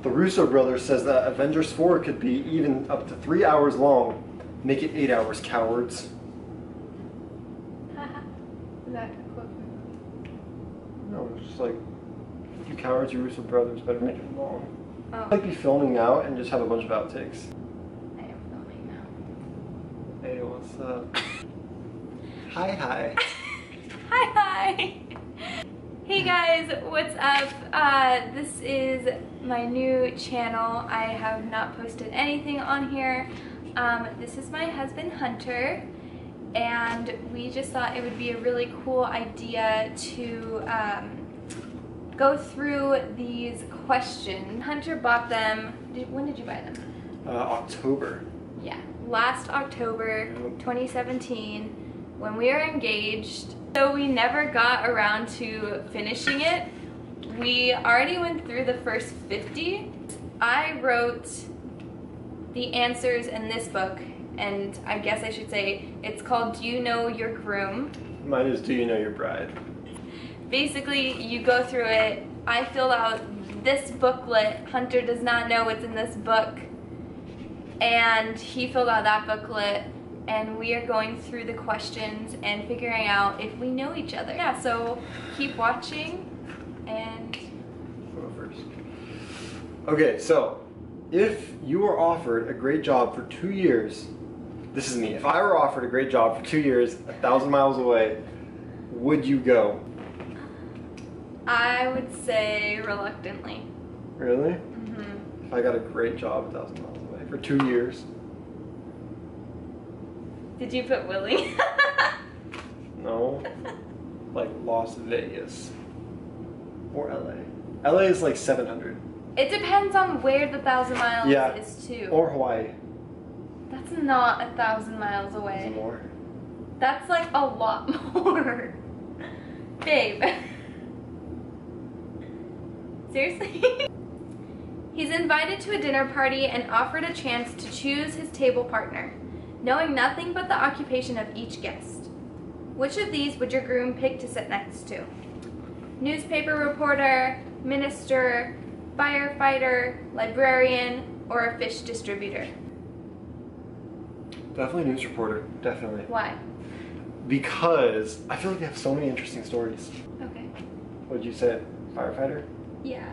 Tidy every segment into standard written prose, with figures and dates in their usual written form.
The Russo brothers says that Avengers 4 could be even up to 3 hours long. Make it 8 hours, cowards. Is that a quote? No, it's just like, you cowards, you Russo brothers better make it long. Oh. I'd like be filming now and just have a bunch of outtakes. I am filming now. Hey, what's up? Hi, hi. Hi, hi. Hey guys, what's up? This is my new channel. I have not posted anything on here. This is my husband Hunter, and we just thought it would be a really cool idea to go through these questions. Hunter bought them, when did you buy them? October. Yeah, last October 2017 when we were engaged. So we never got around to finishing it. We already went through the first 50. I wrote the answers in this book, and I guess I should say it's called Do You Know Your Groom? Mine is Do You Know Your Bride? Basically, you go through it. I filled out this booklet. Hunter does not know what's in this book, and he filled out that booklet, and we are going through the questions and figuring out if we know each other. Yeah, so keep watching and I'll go first. Okay, so if you were offered a great job for 2 years, this is me. If I were offered a great job for 2 years, 1,000 miles away, would you go? I would say reluctantly. Really? Mm-hmm. If I got a great job 1,000 miles away for 2 years? Did you put Willie? No. Like Las Vegas. Or LA. LA is like 700. It depends on where the 1,000 miles is to. Or Hawaii. That's not 1,000 miles Is away. it more? That's like a lot more. Babe. Seriously? He's invited to a dinner party and offered a chance to choose his table partner, knowing nothing but the occupation of each guest. Which of these would your groom pick to sit next to? Newspaper reporter, minister, firefighter, librarian, or a fish distributor? Definitely news reporter. Definitely. Why? Because I feel like they have so many interesting stories. Okay. What did you say? Firefighter? Yeah.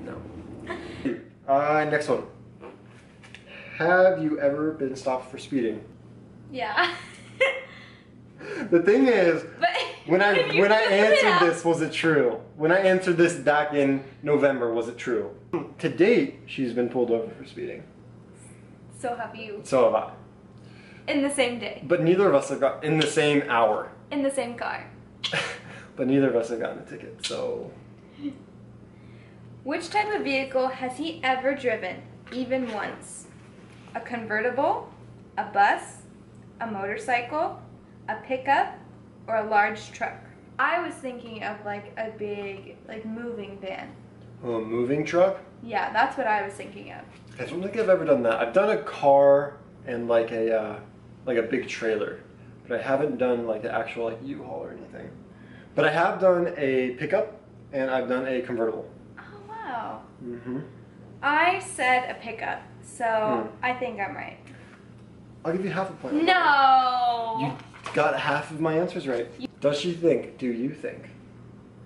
No. Next one. Have you ever been stopped for speeding? Yeah. The thing is, But when I you answered yeah. this, was it true? When I answered this back in November, was it true? To date, she's been pulled over for speeding. So have you. So have I. In the same day. But neither of us have got in the same hour. In the same car. But neither of us have gotten a ticket, so. Which type of vehicle has he ever driven, even once? A convertible, a bus, a motorcycle, a pickup, or a large truck? I was thinking of like a big, like moving van. Oh, a moving truck? Yeah, that's what I was thinking of. I don't think I've ever done that. I've done a car and like a big trailer, but I haven't done like the actual like U-Haul or anything. But I have done a pickup and I've done a convertible. Oh, wow. Mm-hmm. I said a pickup, so I think I'm right. I'll give you half a point. No! You got half of my answers right. Does she think, do you think,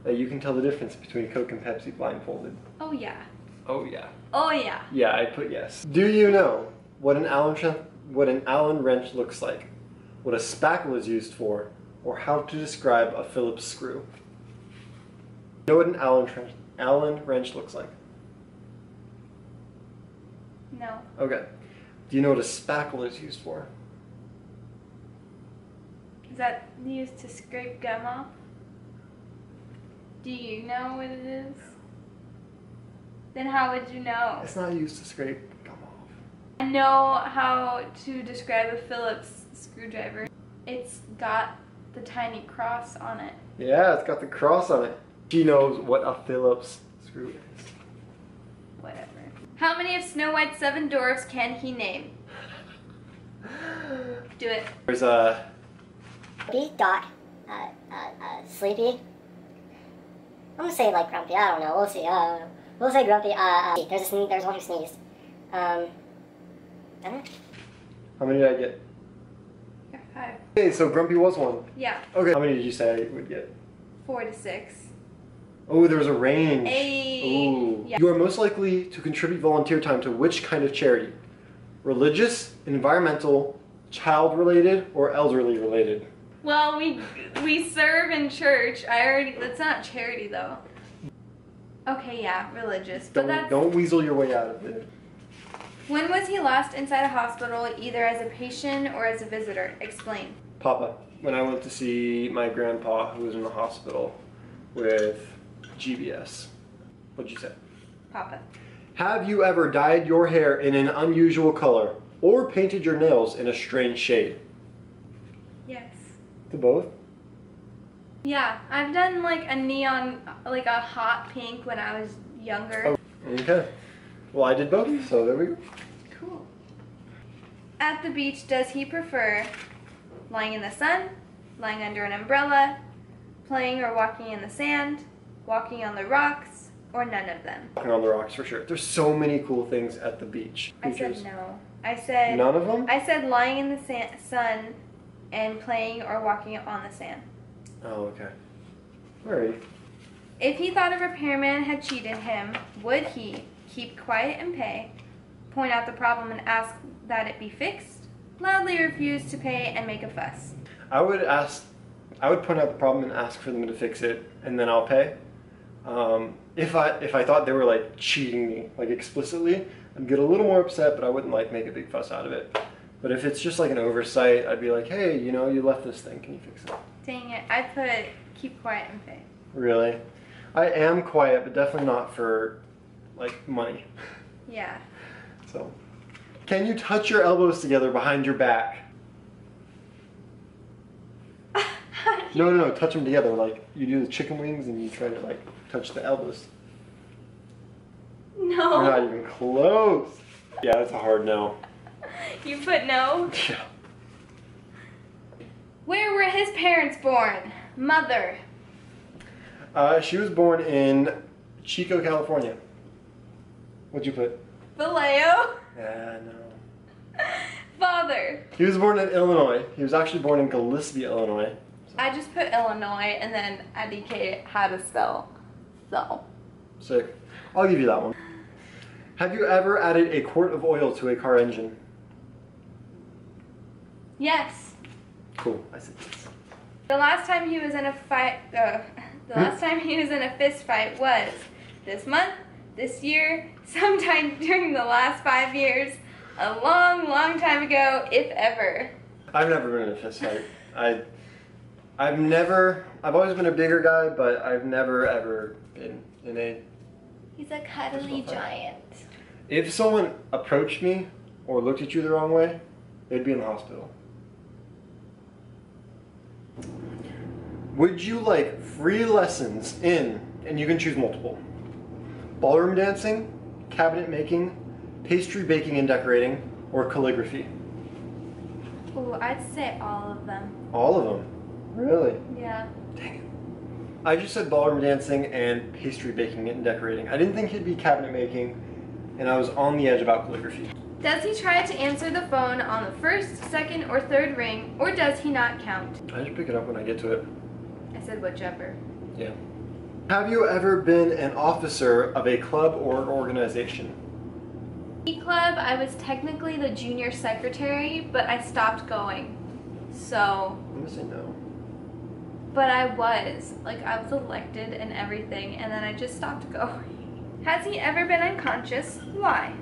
that you can tell the difference between Coke and Pepsi blindfolded? Oh, yeah. Oh yeah. Oh, yeah. Yeah, I put yes. Do you know what an Allen wrench looks like? What a spackle is used for? Or how to describe a Phillips screw? You know what an Allen wrench looks like? No. Okay. Do you know what a spackle is used for? Is that used to scrape gum off? Do you know what it is? Then how would you know? It's not used to scrape gum off. I know how to describe a Phillips screwdriver. It's got the tiny cross on it. Yeah, it's got the cross on it. She knows what a Phillips screw is. Whatever. How many of Snow White's 7 dwarfs can he name? Do it. There's a... Dot, Sleepy. I'm gonna say like Grumpy, I don't know, we'll see. We'll say grumpy. There's one who sneezed. I don't know. How many did I get? You're 5. Okay, so grumpy was one. Yeah. Okay. How many did you say I would get? 4 to 6. Oh, there was a range. Ooh. Yeah. You are most likely to contribute volunteer time to which kind of charity? Religious, environmental, child-related, or elderly-related? Well, we serve in church. That's not charity though. Okay, yeah, religious. But Don't weasel your way out of it. When was he last inside a hospital, either as a patient or as a visitor? Explain. Papa, when I went to see my grandpa who was in the hospital with GBS. What'd you say? Papa. Have you ever dyed your hair in an unusual color or painted your nails in a strange shade? Yes. To both? Yeah, I've done like a neon, like a hot pink when I was younger. Oh, okay. Well, I did both, so there we go. Cool. At the beach, does he prefer lying in the sun, lying under an umbrella, playing or walking in the sand, walking on the rocks, or none of them? Walking on the rocks for sure. There's so many cool things at the beach. I said no. I said none of them? I said lying in the sun and playing or walking on the sand. Oh, okay. Alright. If he thought a repairman had cheated him, would he keep quiet and pay, point out the problem and ask that it be fixed, loudly refuse to pay and make a fuss? I would point out the problem and ask for them to fix it, and then I'll pay. If I thought they were like cheating me, like explicitly, I'd get a little more upset, but I wouldn't like make a big fuss out of it. But if it's just like an oversight, I'd be like, hey, you know, you left this thing, can you fix it? Dang it, I put keep quiet and pay. Really? I am quiet, but definitely not for like money. Yeah. So, can you touch your elbows together behind your back? No, touch them together. Like you do the chicken wings and you try to like touch the elbows. No. You're not even close. Yeah, that's a hard no. You put no? Yeah. Where were his parents born? Mother. She was born in Chico, California. What'd you put? Vallejo. Yeah, no. Father. He was born in Illinois. He was actually born in Gillespie, Illinois. I just put Illinois and then indicated how to spell. So. Sick. I'll give you that one. Have you ever added a quart of oil to a car engine? Yes. Cool. I said yes. The last time he was in a fight, the last time he was in a fist fight was this month, this year, sometime during the last 5 years, a long, long time ago, if ever. I've never been in a fist fight. I've always been a bigger guy, but I've never ever been in a... He's a cuddly giant. If someone approached me or looked at you the wrong way, they'd be in the hospital. Would you like free lessons in, and you can choose multiple, ballroom dancing, cabinet making, pastry baking and decorating, or calligraphy? Ooh, I'd say all of them. All of them? Really? Yeah. Dang it. I just said ballroom dancing and pastry baking and decorating. I didn't think it'd be cabinet making, and I was on the edge about calligraphy. Does he try to answer the phone on the first, second, or third ring, or does he not count? I just pick it up when I get to it. I said whichever. Yeah. Have you ever been an officer of a club or organization? Club, I was technically the junior secretary, but I stopped going. So. I'm gonna say no. But I was elected and everything, and then I just stopped going. Has he ever been unconscious? Why?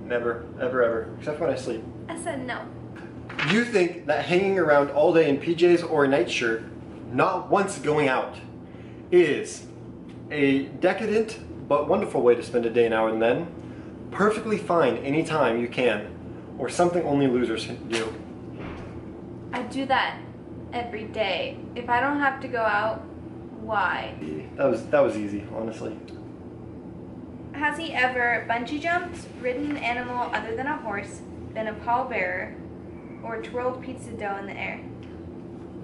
Never, ever, except when I sleep. I said no. Do you think that hanging around all day in PJs or a nightshirt, not once going out, is a decadent but wonderful way to spend a day now and then, perfectly fine anytime you can, or something only losers do? I do that every day. If I don't have to go out, why? That was easy, honestly. Has he ever bungee jumped, ridden an animal other than a horse, been a pallbearer, or twirled pizza dough in the air?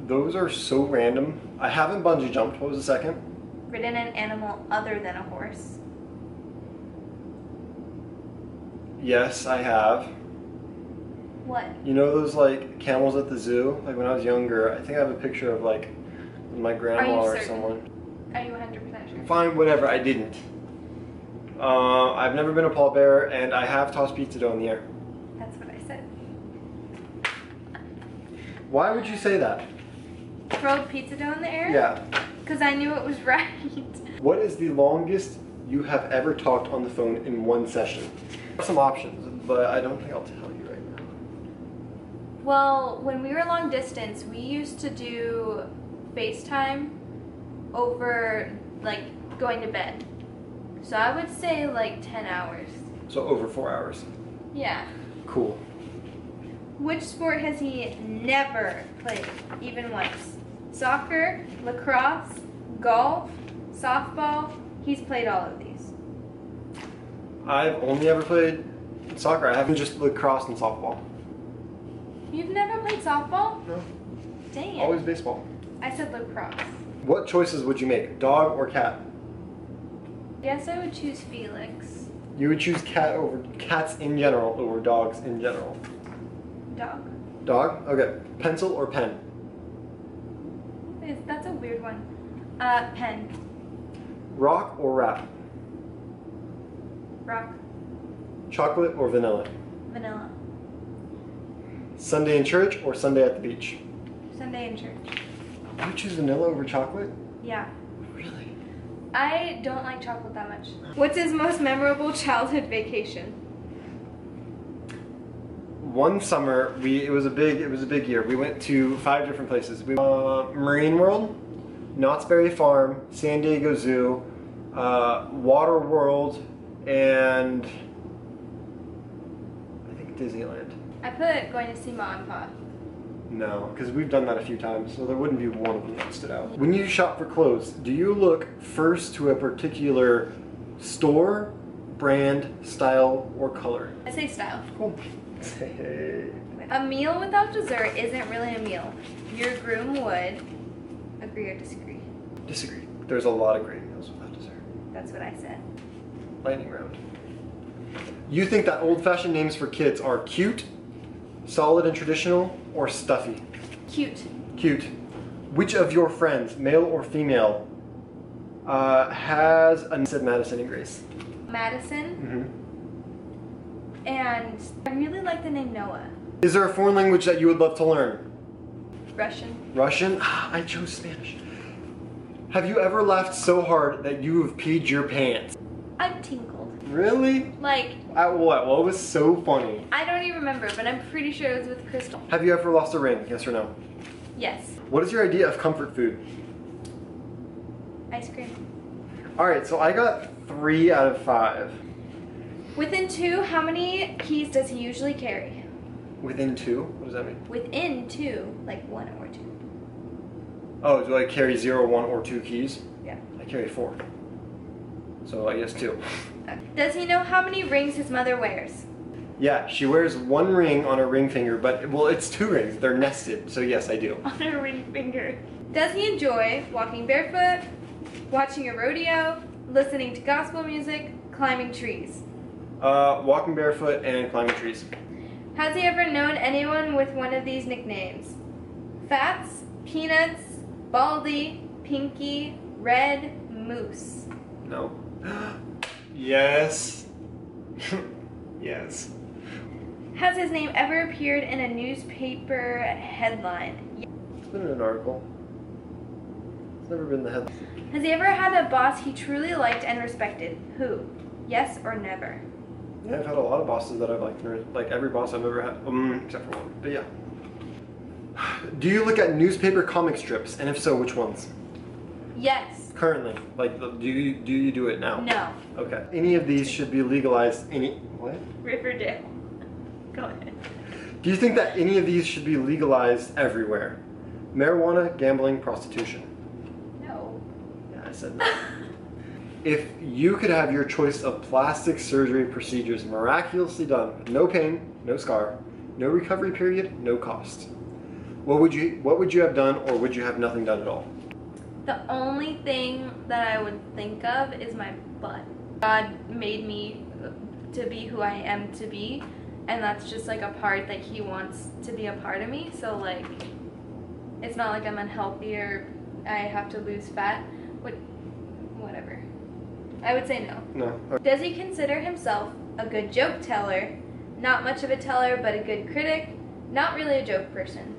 Those are so random. I haven't bungee jumped. What was the second? Ridden an animal other than a horse. Yes, I have. What? You know those like camels at the zoo? Like when I was younger, I think I have a picture of like my grandma or certain? someone. Are you 100% sure? Fine, whatever, I didn't. I've never been a pallbearer, and I have tossed pizza dough in the air. That's what I said. Why would you say that? Throw pizza dough in the air? Yeah. Because I knew it was right. What is the longest you have ever talked on the phone in one session? Some options, but I don't think I'll tell you right now. Well, when we were long distance, we used to do FaceTime over like going to bed. So I would say like 10 hours. So over 4 hours. Yeah. Cool. Which sport has he never played, even once? Soccer, lacrosse, golf, softball. He's played all of these. I've only ever played soccer. I haven't just lacrosse and softball. You've never played softball? No. Dang it. Always baseball. I said lacrosse. What choices would you make? Dog or cat? Guess I would choose Felix. You would choose cats in general over dogs in general. Dog. Dog? Okay. Pencil or pen? That's a weird one. Pen. Rock or rap? Rock. Chocolate or vanilla? Vanilla. Sunday in church or Sunday at the beach? Sunday in church. You would choose vanilla over chocolate? Yeah. Really? I don't like chocolate that much. What's his most memorable childhood vacation? One summer, it was a big year. We went to 5 different places. We went Marine World, Knott's Berry Farm, San Diego Zoo, Water World, and I think Disneyland. I put going to see Ma and Pa. No, because we've done that a few times, so there wouldn't be one of them that stood out. When you shop for clothes, do you look first to a particular store, brand, style, or color? I say style. Cool. Hey. A meal without dessert isn't really a meal. Your groom would agree or disagree. Disagree. There's a lot of great meals without dessert. That's what I said. Lightning round. You think that old-fashioned names for kids are cute, solid and traditional, or stuffy? Cute. Cute. Which of your friends, male or female, has said Madison and Grace? Madison. Mm-hmm. And I really like the name Noah. Is there a foreign language that you would love to learn? Russian. Russian? I chose Spanish. Have you ever laughed so hard that you have peed your pants? I've tinkled. Really? Like, At what? What was so funny? I don't even remember, but I'm pretty sure it was with Crystal. Have you ever lost a ring? Yes or no? Yes. What is your idea of comfort food? Ice cream. Alright, so I got 3 out of 5. Within 2, how many keys does he usually carry? Within 2? What does that mean? Within 2, like 1 or 2. Oh, do I carry 0, 1, or 2 keys? Yeah. I carry 4. So I guess 2. Does he know how many rings his mother wears? Yeah, she wears 1 ring on her ring finger, but, well, it's 2 rings. They're nested, so yes, I do. On her ring finger. Does he enjoy walking barefoot, watching a rodeo, listening to gospel music, climbing trees? Walking barefoot and climbing trees. Has he ever known anyone with one of these nicknames? Fats, Peanuts, Baldy, Pinky, Red, Moose. No. Yes. Yes. Has his name ever appeared in a newspaper headline? It's been in an article. It's never been the headline. Has he ever had a boss he truly liked and respected? Who? Yes or never? Yeah, I've had a lot of bosses that I've liked. Like every boss I've ever had, except for one. But yeah. Do you look at newspaper comic strips, and if so, which ones? Yes. Currently, like, do you do it now? No. Okay. Any of these should be legalized. What? Riverdale. Go ahead. Do you think that any of these should be legalized everywhere? Marijuana, gambling, prostitution. No. Yeah, I said that. If you could have your choice of plastic surgery procedures miraculously done, with no pain, no scar, no recovery period, no cost, what would you have done, or would you have nothing done at all? The only thing that I would think of is my butt. God made me to be who I am to be, and that's just like a part that he wants to be a part of me. So like, it's not like I'm unhealthy or I have to lose fat. Whatever. I would say no. No. Does he consider himself a good joke teller? Not much of a teller, but a good critic. Not really a joke person.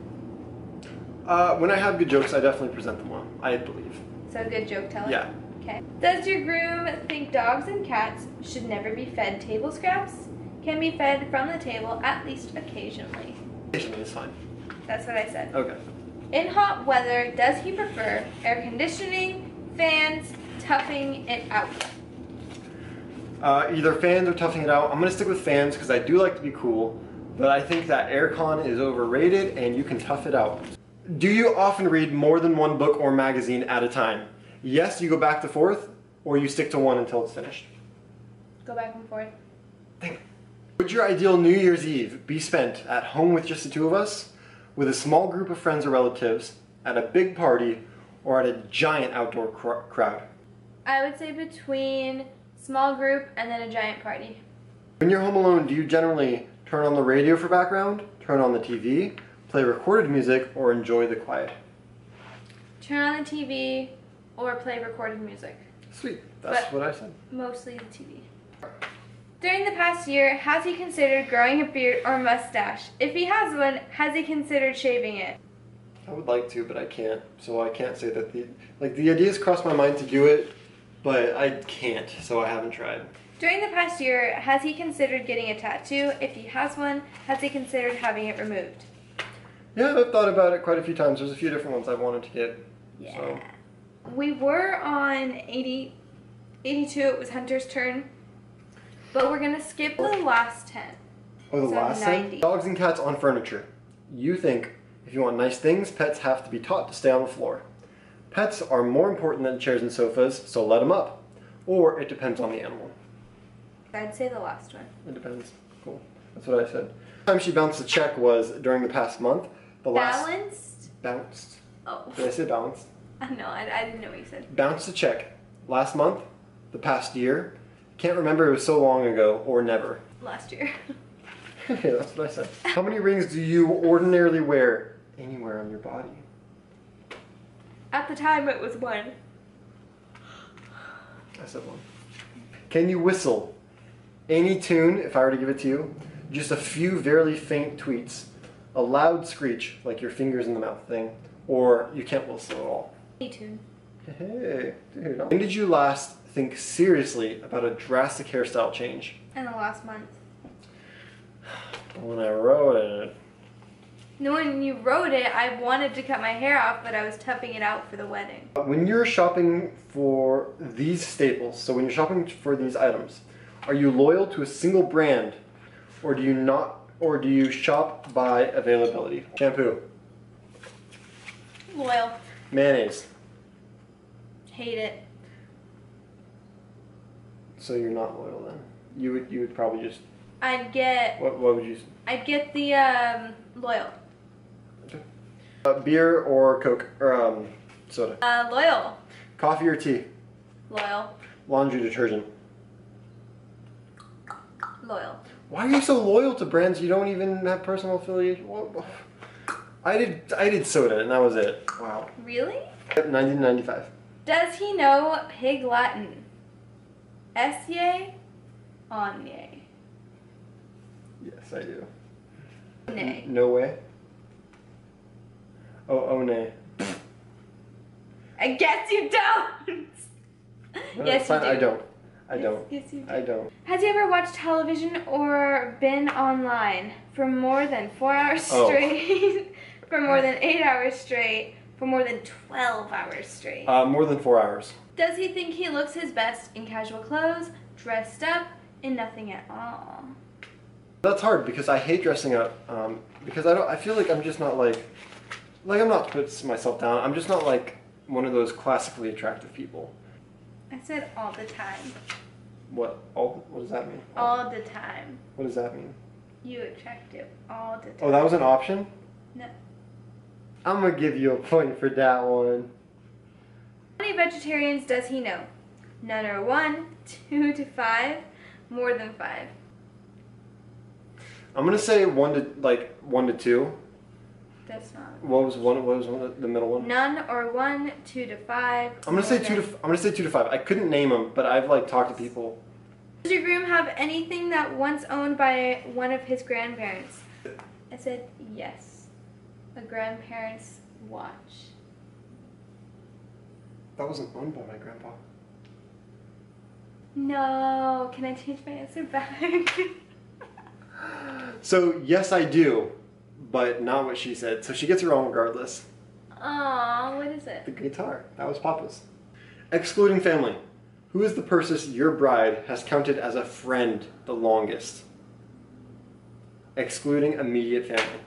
When I have good jokes, I definitely present them well, I believe. So a good joke teller? Yeah. Okay. Does your groom think dogs and cats should never be fed table scraps? Can be fed from the table at least occasionally. Occasionally is fine. That's what I said. Okay. In hot weather, does he prefer air conditioning, fans, toughing it out? Either fans or toughing it out. I'm going to stick with fans because I do like to be cool, but I think that aircon is overrated and you can tough it out. Do you often read more than one book or magazine at a time? Yes, you go back and forth, or you stick to one until it's finished. Go back and forth. Would your ideal New Year's Eve be spent at home with just the two of us, with a small group of friends or relatives, at a big party, or at a giant outdoor crowd? I would say between small group and then a giant party. When you're home alone, do you generally turn on the radio for background, turn on the TV, play recorded music, or enjoy the quiet? Turn on the TV or play recorded music. Sweet, that's But what I said. mostly the TV. During the past year, has he considered growing a beard or mustache? If he has one, has he considered shaving it? I would like to, but I can't, so I can't say that the ideas crossed my mind to do it, but I can't, so I haven't tried. During the past year, has he considered getting a tattoo? If he has one, has he considered having it removed? Yeah, I've thought about it quite a few times. There's a few different ones I've wanted to get. Yeah. So. We were on 82, it was Hunter's turn, but we're gonna skip the last 10. Oh, the So last 90. thing? Dogs and cats on furniture. You think if you want nice things, pets have to be taught to stay on the floor. Pets are more important than chairs and sofas, so let them up. Or it depends on the animal. I'd say the last one. It depends. Cool. That's what I said. The time she bounced the check was during the past month. The last Balanced? bounced. Oh. Did I say balanced? No, I didn't know what you said. Bounced the check. Last month, the past year. Can't remember, it was so long ago, or never. Last year. Yeah, that's what I said. How many rings do you ordinarily wear anywhere on your body? At the time, it was one. I said one. Can you whistle any tune if I were to give it to you? Just a few very faint tweets. A loud screech, like your fingers in the mouth thing. Or you can't whistle at all. Any tune. Hey, dude. When did you last think seriously about a drastic hairstyle change? In the last month. When I wrote it. No, when you wrote it, I wanted to cut my hair off, but I was toughing it out for the wedding. When you're shopping for these staples, so when you're shopping for these items, are you loyal to a single brand, or do you not, or do you shop by availability? Shampoo, Loyal. mayonnaise. Hate it. So you're not loyal then. You would probably just. I'd get What would you? the loyal. Beer or Coke or soda. Loyal. Coffee or tea. Loyal. Laundry detergent. Loyal. Why are you so loyal to brands you don't even have personal affiliation? What? I did soda and that was it. Wow. Really? Yep, 1995. Does he know Pig Latin? Esye? Onye. Yes, I do. Nay. No way. Oh nay. I guess you don't! No, Yes, it's fine. you do. I don't. I don't. Yes, you do. I don't. Has he ever watched television or been online for more than 4 hours Oh. straight? For more than 8 hours straight? For more than 12 hours straight? More than 4 hours. Does he think he looks his best in casual clothes, dressed up, in nothing at all? That's hard because I hate dressing up. Because I feel like I'm just not like I'm not to put myself down. I'm just not like one of those classically attractive people. I said all the time. What does that mean? All the time. What does that mean? You attractive all the time. Oh, that was an option? No. I'm gonna give you a point for that one. How many vegetarians does he know? None or 1, 2 to 5, more than 5. I'm gonna say 1 to 2. That's not. What was the middle one? None or 1, 2 to 5. I'm gonna say 2 to 5. I couldn't name them, but I've like talked to people. Does your groom have anything that once owned by one of his grandparents? I said yes. A grandparent's watch. That wasn't owned by my grandpa. No, can I change my answer back? So yes, I do, but not what she said. So she gets it wrong regardless. Aw, what is it? The guitar. That was Papa's. Excluding family. Who is the person your bride has counted as a friend the longest? Excluding immediate family.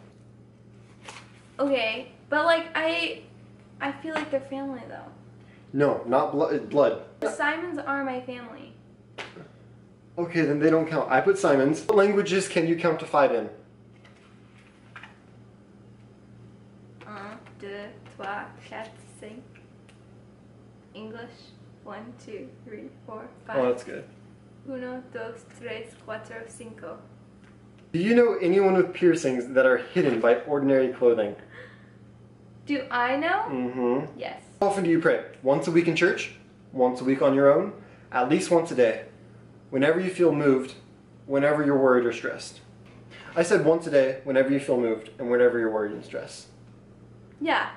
Okay, but like I feel like they're family though. No, not blood. The Simons are my family. Okay, then they don't count. I put Simons. What languages can you count to 5 in? 1, 2, 3, 4, 5. English. 1, 2, 3, 4, 5. Oh, that's good. 1, 2, 3, 4, 5. Do you know anyone with piercings that are hidden by ordinary clothing? Do I know? Mm-hmm. Yes. How often do you pray? Once a week in church? Once a week on your own? At least once a day. Whenever you feel moved, whenever you're worried or stressed. I said once a day, whenever you feel moved, and whenever you're worried and stressed. Yeah.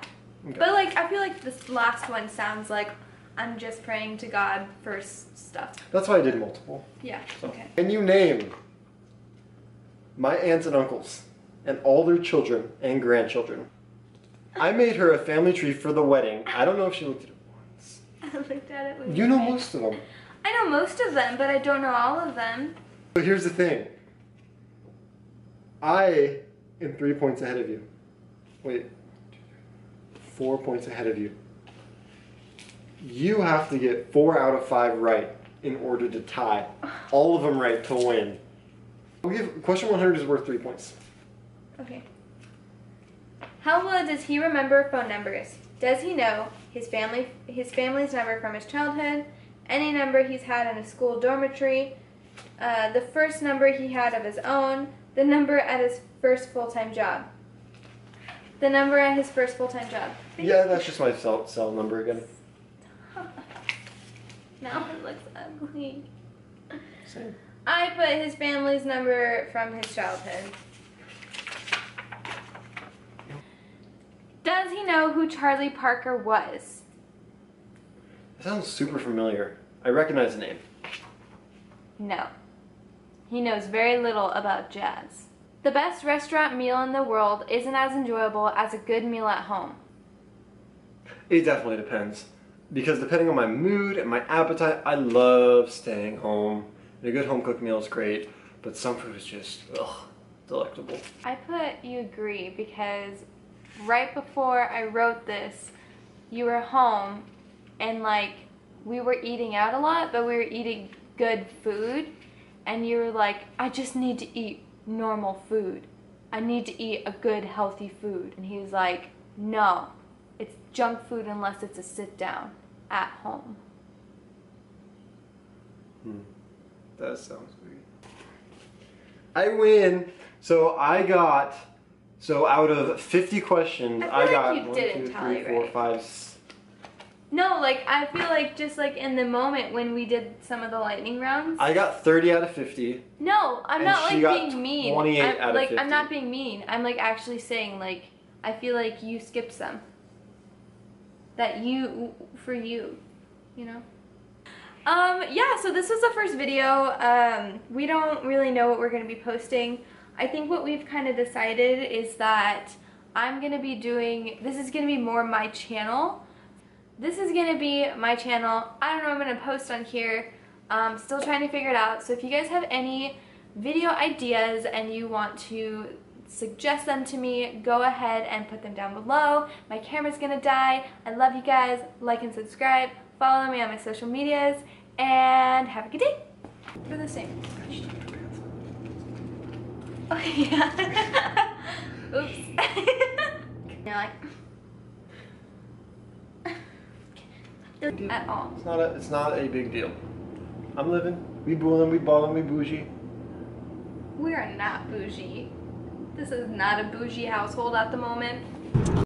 Okay. But like, I feel like this last one sounds like I'm just praying to God for stuff. That's why I did multiple. Yeah, okay. Can you name my aunts and uncles and all their children and grandchildren? I made her a family tree for the wedding. I don't know if she looked at it once. I looked at it when You know most of them. I know most of them, but I don't know all of them. But here's the thing. I am 3 points ahead of you. Wait. 4 points ahead of you. You have to get 4 out of 5 right in order to tie. All of them right to win. Question 100 is worth 3 points. Okay. How well does he remember phone numbers? Does he know his family's number from his childhood, any number he's had in a school dormitory, the first number he had of his own, the number at his first full-time job? The number at his first full-time job. Yeah, that's just my cell number again. Now it looks ugly. Same. I put his family's number from his childhood. Does he know who Charlie Parker was? That sounds super familiar. I recognize the name. No. He knows very little about jazz. The best restaurant meal in the world isn't as enjoyable as a good meal at home. It definitely depends. Because depending on my mood and my appetite, I love staying home. And a good home-cooked meal is great, but some food is just, delectable. I put you agree because right before I wrote this, you were home and like we were eating out a lot, but we were eating good food. And you were like, I just need to eat normal food. I need to eat a good, healthy food. And he was like, no, it's junk food unless it's a sit down at home. That sounds weird. I win. So out of 50 questions, I feel got like you 1, didn't 2, tally 3, 4, right. 5. No, like I feel like just like in the moment when we did some of the lightning rounds. I got 30 out of 50. No, I'm And not she like got being mean. 28 I'm, out of like 50. I'm not being mean. I'm like actually saying like I feel like you skipped some. That you for you know. Yeah, so this was the first video. We don't really know what we're going to be posting. I think what we've kind of decided is that I'm going to be doing, this is going to be more my channel. This is going to be my channel. I don't know what I'm going to post on here. Still trying to figure it out. So if you guys have any video ideas and you want to suggest them to me, go ahead and put them down below. My camera's going to die. I love you guys. Like and subscribe. Follow me on my social medias. And have a good day. For the same. Oh yeah. Oops. You're like at all. It's not a big deal. I'm living, we ballin', we bougie. We are not bougie. This is not a bougie household at the moment.